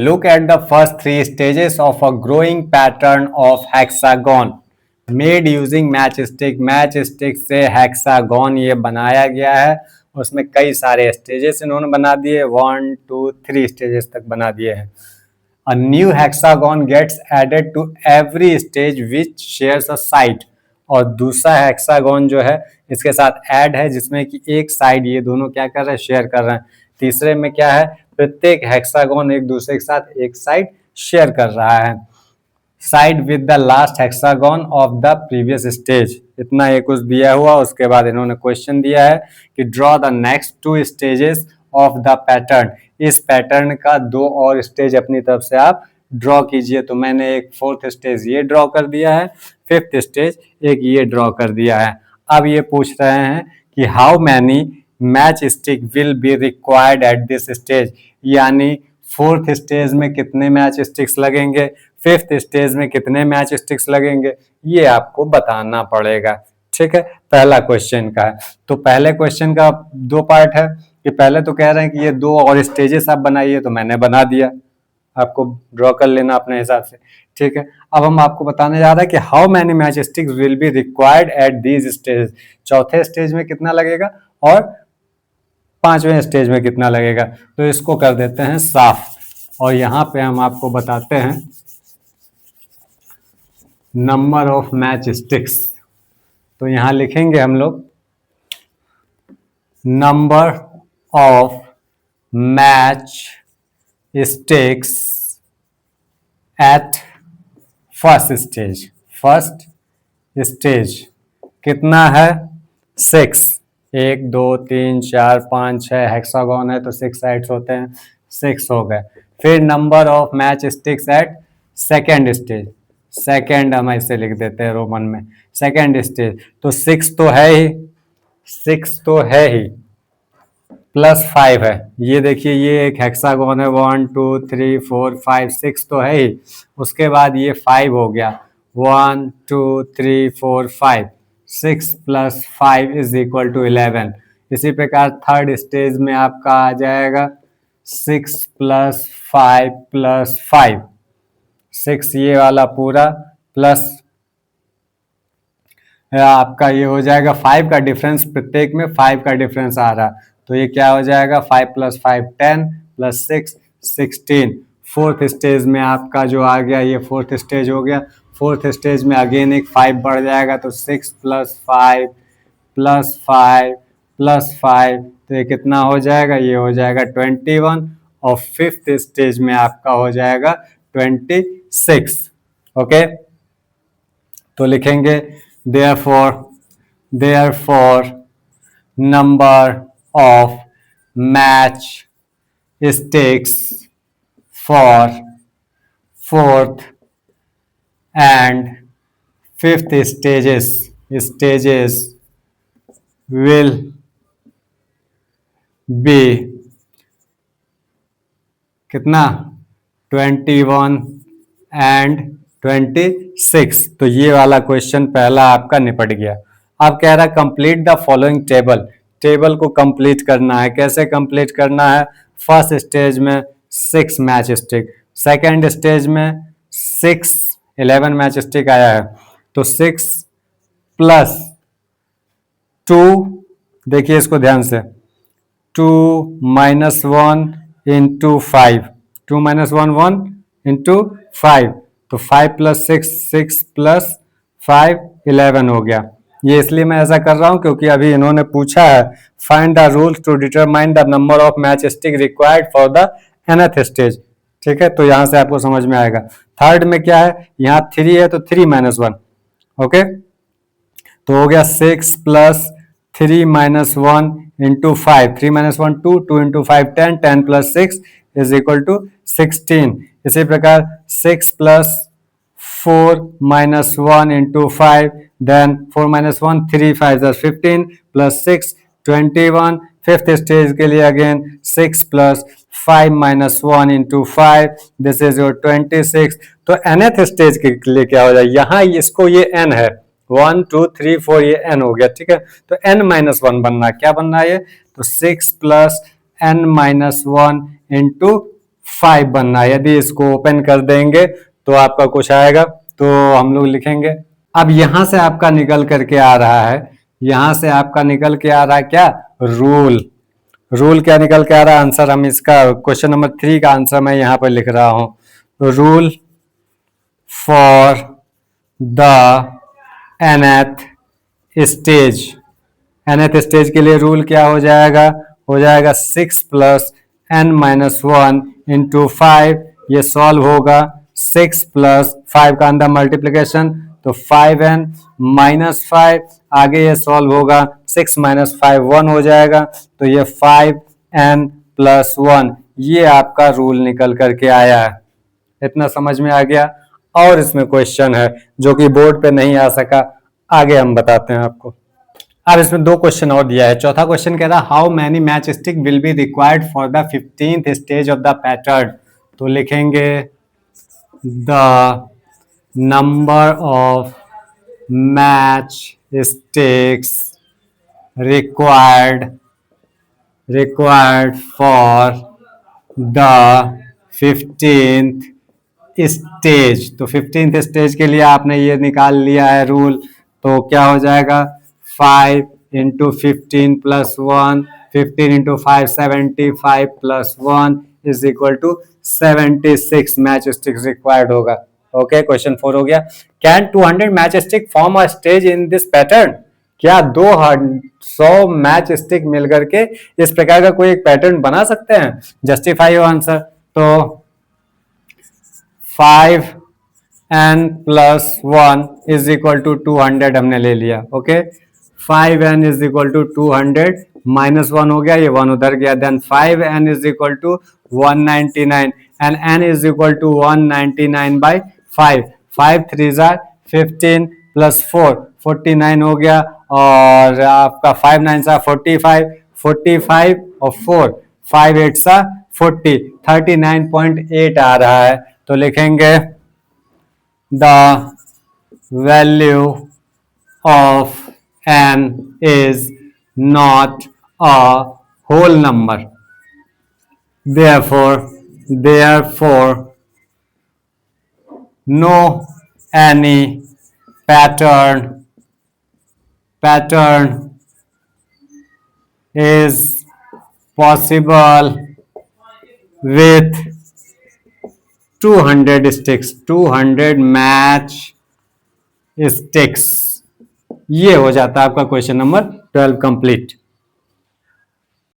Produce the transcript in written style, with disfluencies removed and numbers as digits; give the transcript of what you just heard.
look at the first three stages of a growing pattern of hexagon made using matchstick. Matchstick से hexagon ये बनाया गया है, उसमें कई सारे स्टेजेस इन्होंने बना दिए, 1 2 3 स्टेजेस तक बना दिए हैं. A new hexagon gets added to every stage which shares a side. और दूसरा हेक्सागन जो है इसके साथ ऐड है जिसमें कि एक साइड ये दोनों क्या कर रहे हैं, शेयर कर रहे हैं. तीसरे में क्या है, प्रत्येक हेक्सागन एक दूसरे के साथ एक साइड शेयर कर रहा है. Side with the last hexagon of the previous stage. इतना ये कुछ दिया हुआ. उसके बाद इन्होंने क्वेश्चन दिया है कि draw the next 2 stages of the pattern. इस पैटर्न का 2 और स्टेज अपनी तरफ से आप ड्रॉ कीजिए. तो मैंने एक 4th स्टेज ये ड्रॉ कर दिया है, 5th स्टेज एक ये ड्रॉ कर दिया है. अब ये पूछ रहे हैं कि how many match stick will be required at this stage. यानी 4th स्टेज में कितने मैच स्टिक्स लगेंगे, 5th स्टेज में कितने मैच स्टिक्स लगेंगे, ये आपको बताना पड़ेगा. ठीक है, पहला क्वेश्चन का है. तो पहले क्वेश्चन का 2 पार्ट है कि पहले तो कह रहे हैं कि ये 2 और स्टेजेस आप बनाइए, तो मैंने बना दिया, आपको ड्रॉ कर लेना अपने हिसाब से. ठीक है, अब हम आपको बताने जा रहे हैं कि how many match sticks will be required at these stage. चौथे स्टेज में कितना लगेगा और 5वें स्टेज में कितना लगेगा. तो इसको कर देते हैं साफ और यहाँ पे हम आपको बताते हैं नंबर ऑफ मैच स्टिक्स. तो यहाँ लिखेंगे हम लोग number of match sticks at first stage. First stage कितना है, 6. 1 2 3 4 5 6 हेक्सागन है तो 6 साइड्स होते हैं, 6 हो गए. फिर number of match sticks at second stage. Second हम ऐसे लिख देते हैं रोमन में, सेकेंड स्टेज. तो 6 तो है ही, 6 तो है ही, प्लस 5 है. ये देखिए ये एक हेक्सागन है, 1 2 3 4 5 6 तो है ही. उसके बाद ये 5 हो गया, 1 2 3 4 5. 6 + 5 = 11. इसी प्रकार थर्ड स्टेज में आपका आ जाएगा 6 + 5 + 5. 6 ये वाला पूरा प्लस आपका ये हो जाएगा 5 का डिफरेंस, प्रत्येक में 5 का डिफरेंस आ रहा. तो ये क्या हो जाएगा, 5 + 5 10 + 6 16. 4th स्टेज में आपका जो आ गया ये 4th स्टेज हो गया. 4th स्टेज में अगेन एक 5 बढ़ जाएगा तो 6 + 5 + 5 + 5. तो ये कितना हो जाएगा, ये हो जाएगा 21. और 5th स्टेज में आपका हो जाएगा 26. ओके, तो लिखेंगे therefore number of match sticks for 4th and 5th stages will be कितना, 21 and 26. तो ये वाला क्वेश्चन पहला आपका निपट गया. अब कह रहा है complete the following table. Table को कंप्लीट करना है. कैसे कंप्लीट करना है, फर्स्ट स्टेज में 6 मैच स्टिक, सेकेंड स्टेज में 11 मैच स्टिक आया है. तो 6 + 2, देखिए इसको ध्यान से, 2 - 1 × 5, 2 - 1 1 × 5. तो 5 + 6 6 + 5 11 हो गया. ये इसलिए मैं ऐसा कर रहा हूं क्योंकि अभी इन्होंने पूछा है find the rules to determine the number of match stick required for the nth stage. ठीक है, तो यहां से आपको समझ में आएगा. थर्ड में क्या है, यहाँ 3 है तो 3 - 1. ओके, तो हो गया 6 + 3 - 1 × 5. 3 - 1 2, 2 × 5 10, 10 + 6 = 16. इसी प्रकार 6 + 4 - 1 × 5, then 4 - 1 3 5 = 15 + 6 21. 5th स्टेज के लिए अगेन 6 + 5 - 1 × 5, दिस इज योर 26. तो nth स्टेज के लिए क्या हो जाए, यहाँ इसको ये n है, 1 2 3 4 ये n हो गया. ठीक है, तो n - 1 बनना, क्या बनना है ये, तो 6 + n - 1 × 5 बनना है। यदि इसको ओपन कर देंगे तो आपका कुछ आएगा, तो हम लोग लिखेंगे। अब यहां से आपका निकल करके आ रहा है, यहां से आपका निकल के आ रहा है क्या, रूल। रूल क्या निकल के आ रहा है, आंसर हम इसका क्वेश्चन नंबर 3 का आंसर मैं यहां पर लिख रहा हूं। Rule for the nth stage. nth stage के लिए रूल क्या हो जाएगा, हो जाएगा 6 प्लस n माइनस 1 इंटू 5। ये सॉल्व होगा 6 प्लस 5 का अंदर मल्टीप्लीकेशन, तो 5n माइनस 5। आगे ये सॉल्व होगा 6 माइनस 5 1 हो जाएगा, तो ये 5n प्लस 1। ये आपका रूल निकल करके आया है। इतना समझ में आ गया। और इसमें क्वेश्चन है जो कि बोर्ड पे नहीं आ सका, आगे हम बताते हैं आपको। अब इसमें 2 क्वेश्चन और दिया है। चौथा क्वेश्चन कह रहा है how many match stick will be required for the 15th stage of the pattern. तो लिखेंगे the number of match sticks required for the 15th stage. तो 15th स्टेज के लिए आपने ये निकाल लिया है रूल, तो क्या हो जाएगा 5 into 15 plus 1, 15 into 5 75 plus 1 is equal to 76 match sticks required होगा। ओके, क्वेश्चन 4 हो गया। Can 200 match stick form a stage in this pattern. क्या 200 मैच स्टिक मिल करके इस प्रकार का कोई एक पैटर्न बना सकते हैं। जस्टिफाई हो आंसर। तो 5n plus 1 is equal to 200 हमने ले लिया। Okay, 5n is equal to 200 minus 1 हो गया, ये 1 उधर गया। Then 5n is equal to 199 and n is equal to 199 by 5। 5 3 15 plus 4 49 हो गया, और आपका 5 9 45 45 और 4 5 8 40 39.8 आ रहा है। तो लिखेंगे the value of n is not a whole number, therefore no any pattern is possible with 200 sticks, 200 match sticks. ये हो जाता है आपका क्वेश्चन नंबर 12 कंप्लीट।